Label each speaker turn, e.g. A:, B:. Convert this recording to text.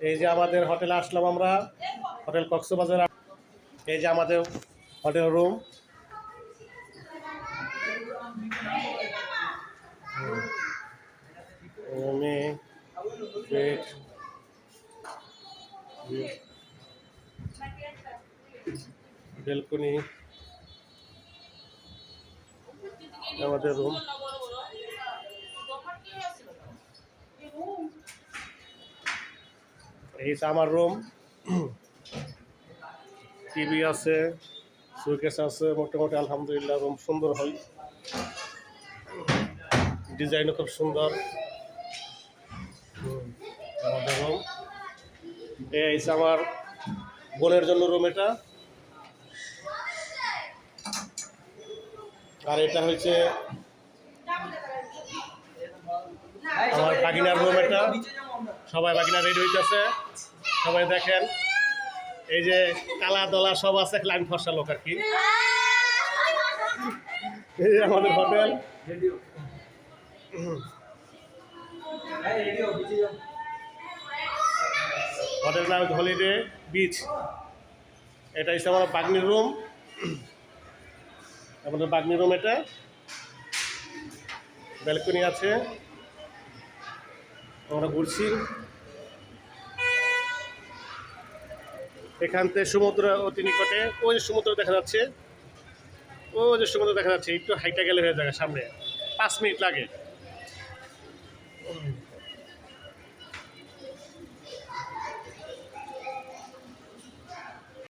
A: এই যে আমাদের হোটেলে আসলাম আমরা, হোটেল কক্সবাজার। এই যে আমাদের হোটেল রুম। রুমে বেড, বেলকনি, আমাদের রুম। এই যে আমার রুম, টিভি আছে, সুকেস আছে, মোটামুটি আলহামদুলিল্লাহ রুম সুন্দর হয়, ডিজাইনও খুব সুন্দর। আমাদের রুম। এই যে আমার বোনের জন্য রুম এটা, আর এটা হচ্ছে আমার বাগিনার রুম। এটা সবাই বাগিনা রেডি হইতেছে, সবাই দেখেন। এই যে কালা দলা সব আছে, লাইন ফসা লোক আর কি। এই যে আমাদের হোটেল। হোটেলের নাম হলিডে বিচ। এটা হচ্ছে আমার বাগনির রুম, আমাদের বাগনির রুম। এটা ব্যালকনি আছে, আমরা ঘুরছি। এখান থেকে সমুদ্র অতি নিকটে, ওই যে সমুদ্র দেখা যাচ্ছে, ওই যে সমুদ্র দেখা যাচ্ছে, একটু হাইটা গেলে হয়ে যাবে সামনে, 5 মিনিট লাগে।